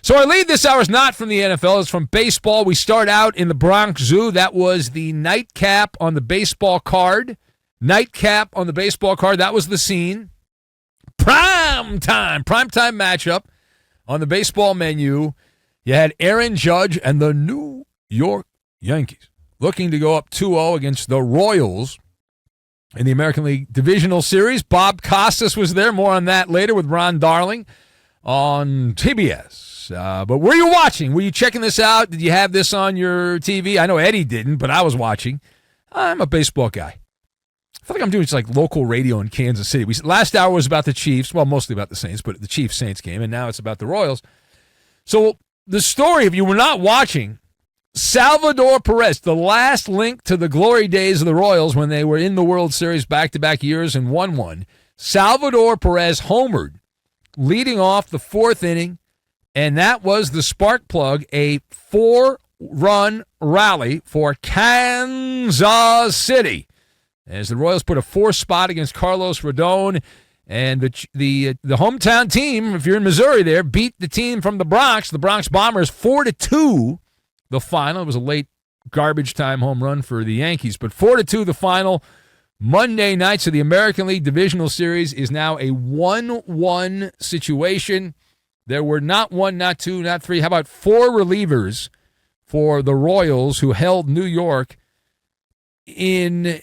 So our lead this hour is not from the NFL. It's from baseball. We start out in the Bronx Zoo. That was the nightcap on the baseball card. Nightcap on the baseball card. That was the scene. Prime time matchup on the baseball menu. You had Aaron Judge and the New York Yankees looking to go up 2-0 against the Royals in the American League Divisional Series. Bob Costas was there. More on that later with Ron Darling on TBS. But were you watching? Were you checking this out? Did you have this on your TV? I know Eddie didn't, but I was watching. I'm a baseball guy. I feel like I'm doing just like local radio in Kansas City. Last hour was about the Chiefs, well, mostly about the Saints, but the Chiefs-Saints game, and now it's about the Royals. So the story, if you were not watching, Salvador Perez, the last link to the glory days of the Royals when they were in the World Series back-to-back years and won one, Salvador Perez homered, leading off the fourth inning, and that was the spark plug, a 4-run rally for Kansas City, as the Royals put a 4 spot against Carlos Rodon, and the hometown team, if you're in Missouri there, beat the team from the Bronx Bombers, 4-2, the final. It was a late garbage time home run for the Yankees, but 4-2 the final Monday night. So the American League Divisional Series is now a 1-1 situation. There were not 1, not 2, not 3. How about 4 relievers for the Royals who held New York in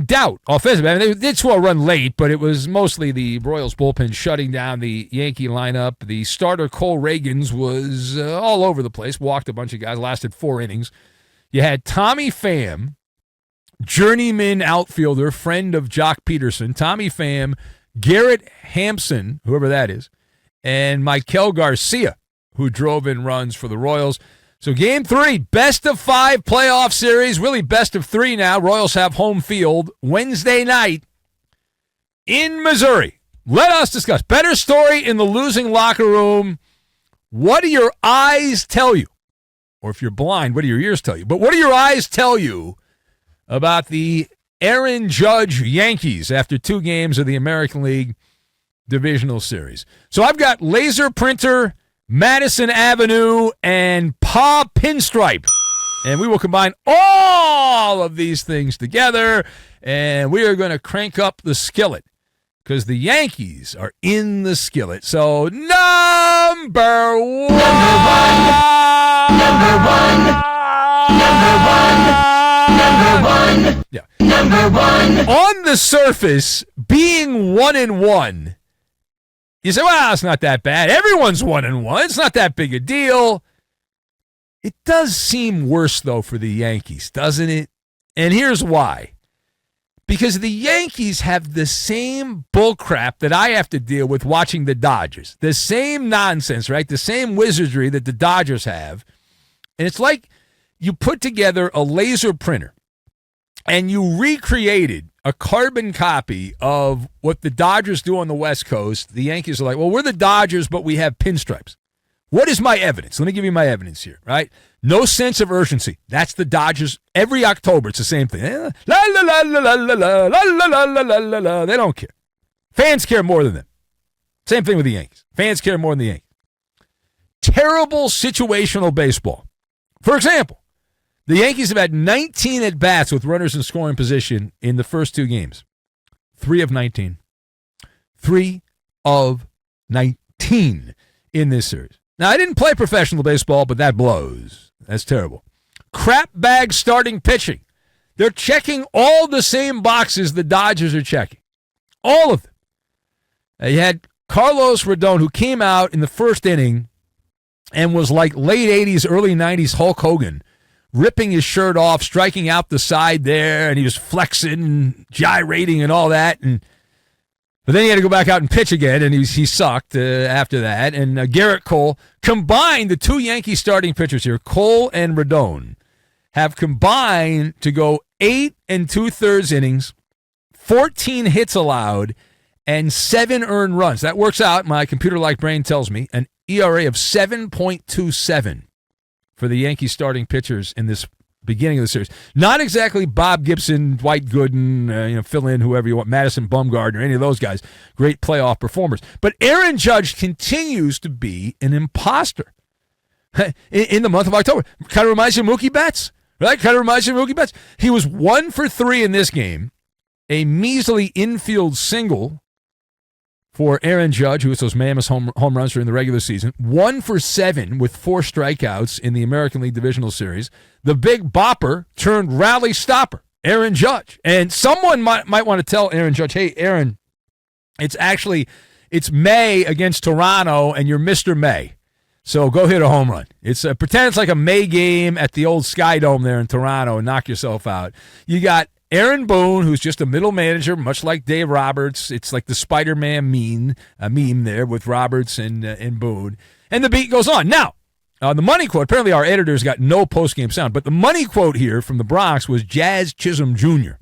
doubt offensively. I mean, they did score a run late, but it was mostly the Royals bullpen shutting down the Yankee lineup. The starter, Cole Reagans, was all over the place, walked a bunch of guys, lasted 4 innings. You had Tommy Pham, journeyman outfielder, friend of Jock Peterson, Tommy Pham, Garrett Hampson, whoever that is, and Michael Garcia, who drove in runs for the Royals. So Game 3, best of 5 playoff series, really best of 3 now. Royals have home field Wednesday night in Missouri. Let us discuss. Better story in the losing locker room. What do your eyes tell you? Or if you're blind, what do your ears tell you? But what do your eyes tell you about the Aaron Judge Yankees after 2 games of the American League Divisional Series? So I've got laser printer, Madison Avenue, and paw pinstripe. And we will combine all of these things together, and we are going to crank up the skillet because the Yankees are in the skillet. So number one. Yeah. Number one. On the surface, being 1-1, you say, well, it's not that bad. Everyone's 1-1. It's not that big a deal. It does seem worse, though, for the Yankees, doesn't it? And here's why. Because the Yankees have the same bullcrap that I have to deal with watching the Dodgers. The same nonsense, right? The same wizardry that the Dodgers have. And it's like you put together a laser printer and you recreated a carbon copy of what the Dodgers do on the West Coast. The Yankees are like, well, we're the Dodgers, but we have pinstripes. What is my evidence? Let me give you my evidence here, right? No sense of urgency. That's the Dodgers. Every October, it's the same thing. La, la, la, la, la, la, la, la, la, la, la, la. They don't care. Fans care more than them. Same thing with the Yankees. Fans care more than the Yankees. Terrible situational baseball. For example, the Yankees have had 19 at-bats with runners in scoring position in the first 2 games. 3 of 19. 3 of 19 in this series. Now, I didn't play professional baseball, but that blows. That's terrible. Crap bag starting pitching. They're checking all the same boxes the Dodgers are checking. All of them. You had Carlos Rodon, who came out in the first inning and was like late 80s, early 90s Hulk Hogan, ripping his shirt off, striking out the side there, and he was flexing and gyrating and all that. But then he had to go back out and pitch again, and he sucked after that. And Garrett Cole combined, the 2 Yankee starting pitchers here, Cole and Rodon, have combined to go 8 2/3 innings, 14 hits allowed, and 7 earned runs. That works out, my computer-like brain tells me, an ERA of 7.27 for the Yankee starting pitchers in this beginning of the series. Not exactly Bob Gibson, Dwight Gooden, fill in whoever you want, Madison Bumgarner, any of those guys. Great playoff performers. But Aaron Judge continues to be an imposter in the month of October. Kind of reminds you of Mookie Betts, right? He was 1 for 3 in this game, a measly infield single for Aaron Judge, who hits those mammoth home runs during the regular season. 1 for 7 with 4 strikeouts in the American League Divisional Series. The big bopper turned rally stopper, Aaron Judge. And someone might want to tell Aaron Judge, hey, Aaron, it's May against Toronto, and you're Mr. May. So go hit a home run. Pretend it's like a May game at the old Sky Dome there in Toronto and knock yourself out. You got Aaron Boone, who's just a middle manager, much like Dave Roberts. It's like the Spider-Man meme there with Roberts and Boone. And the beat goes on. Now, the money quote, apparently our editors got no post-game sound, but the money quote here from the Bronx was Jazz Chisholm Jr.,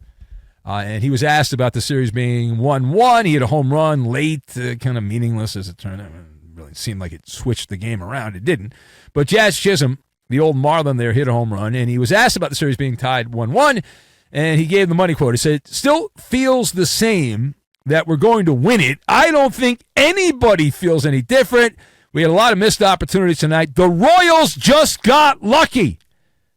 and he was asked about the series being 1-1. He had a home run late, kind of meaningless as it turned out. It really seemed like it switched the game around. It didn't. But Jazz Chisholm, the old Marlin there, hit a home run, and he was asked about the series being tied 1-1. And he gave the money quote. He said, still feels the same that we're going to win it. I don't think anybody feels any different. We had a lot of missed opportunities tonight. The Royals just got lucky.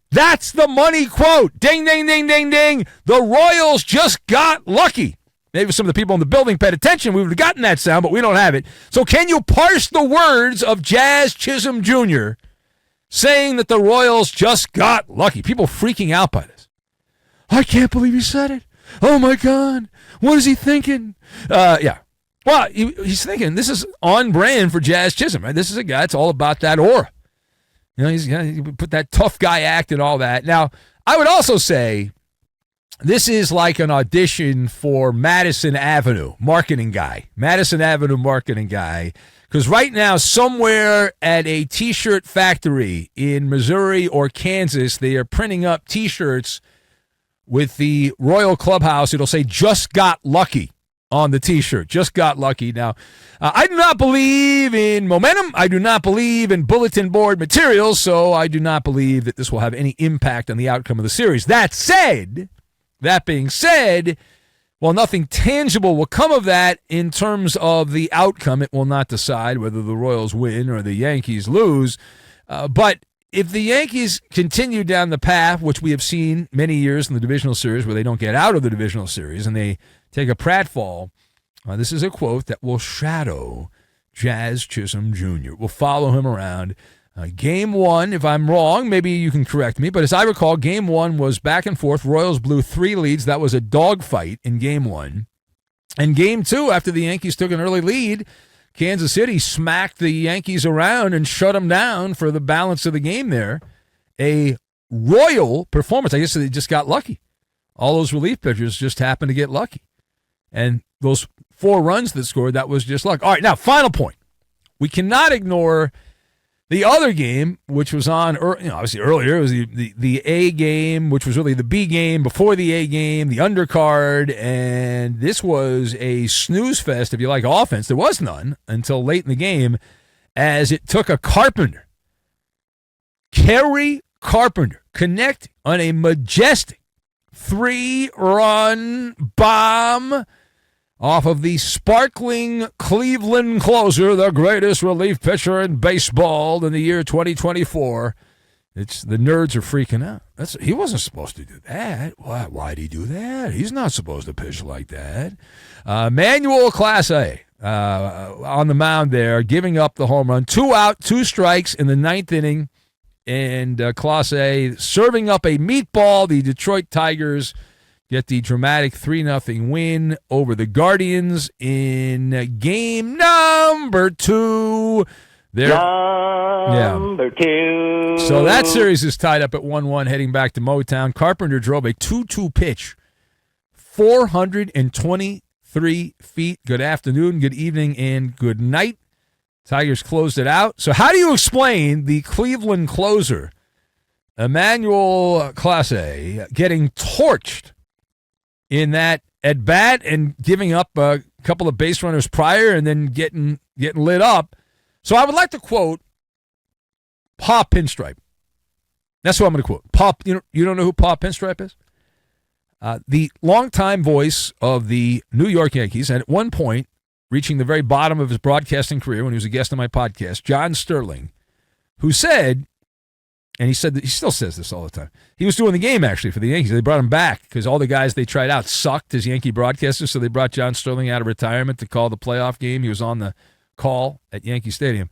That's the money quote. Ding, ding, ding, ding, ding. The Royals just got lucky. Maybe some of the people in the building paid attention. We would have gotten that sound, but we don't have it. So can you parse the words of Jazz Chisholm Jr. saying that the Royals just got lucky? People freaking out by this. I can't believe he said it. Oh, my God. What is he thinking? Yeah. Well, he's thinking this is on brand for Jazz Chisholm. Right? This is a guy that's all about that aura. He put that tough guy act and all that. Now, I would also say this is like an audition for Madison Avenue marketing guy. Because right now, somewhere at a T-shirt factory in Missouri or Kansas, they are printing up T-shirts with the Royal Clubhouse. It'll say, just got lucky on the T-shirt. Just got lucky. Now, I do not believe in momentum. I do not believe in bulletin board materials, so I do not believe that this will have any impact on the outcome of the series. That being said, while nothing tangible will come of that in terms of the outcome, it will not decide whether the Royals win or the Yankees lose. But if the Yankees continue down the path, which we have seen many years in the divisional series where they don't get out of the divisional series and they take a pratfall, this is a quote that will shadow Jazz Chisholm Jr. We'll follow him around. Game 1, if I'm wrong, maybe you can correct me, but as I recall, Game 1 was back and forth. Royals blew 3 leads. That was a dogfight in Game 1. And Game 2, after the Yankees took an early lead, Kansas City smacked the Yankees around and shut them down for the balance of the game there. A royal performance. I guess they just got lucky. All those relief pitchers just happened to get lucky. And those 4 runs that scored, that was just luck. All right, now, final point. We cannot ignore the other game, which was on, obviously earlier, it was the A game, which was really the B game before the A game, the undercard, and this was a snooze fest, if you like offense. There was none until late in the game, as it took a Carpenter. Kerry Carpenter connecting on a majestic 3-run bomb off of the sparkling Cleveland closer, the greatest relief pitcher in baseball in the year 2024. The nerds are freaking out. He wasn't supposed to do that. Why'd he do that? He's not supposed to pitch like that. Manuel Class A on the mound there, giving up the home run. 2 out, 2 strikes in the 9th inning. And Class A serving up a meatball. The Detroit Tigers get the dramatic 3-0 win over the Guardians in game number 2. Number 2. So that series is tied up at 1-1 heading back to Motown. Carpenter drove a 2-2 pitch, 423 feet. Good afternoon, good evening, and good night. Tigers closed it out. So how do you explain the Cleveland closer, Emmanuel Clase, getting torched in that at-bat and giving up a couple of base runners prior and then getting lit up? So I would like to quote Pa Pinstripe. That's what I'm going to quote. You don't know who Paul Pinstripe is? The longtime voice of the New York Yankees, and at one point, reaching the very bottom of his broadcasting career when he was a guest on my podcast, John Sterling, who said, and he said that he still says this all the time, he was doing the game actually for the Yankees. They brought him back because all the guys they tried out sucked as Yankee broadcasters, so they brought John Sterling out of retirement to call the playoff game. He was on the call at Yankee Stadium.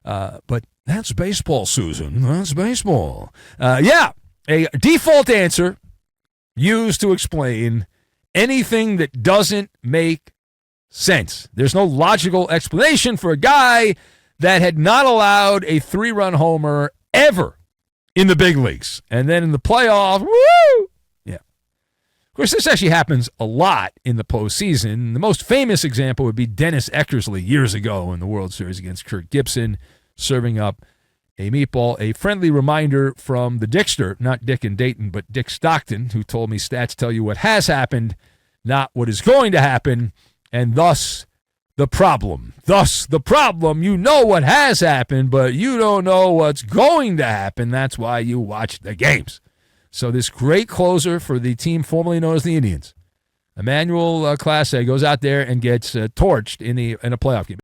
But that's baseball, Susan. That's baseball. A default answer used to explain anything that doesn't make sense. There's no logical explanation for a guy that had not allowed a 3-run homer ever in the big leagues. And then in the playoffs, woo! Yeah. Of course, this actually happens a lot in the postseason. The most famous example would be Dennis Eckersley years ago in the World Series against Kirk Gibson, serving up a meatball. A friendly reminder from the Dickster, not Dick in Dayton, but Dick Stockton, who told me stats tell you what has happened, not what is going to happen, and thus the problem. You know what has happened, but you don't know what's going to happen. That's why you watch the games. So this great closer for the team formerly known as the Indians, Emmanuel Clase, goes out there and gets torched in a playoff game.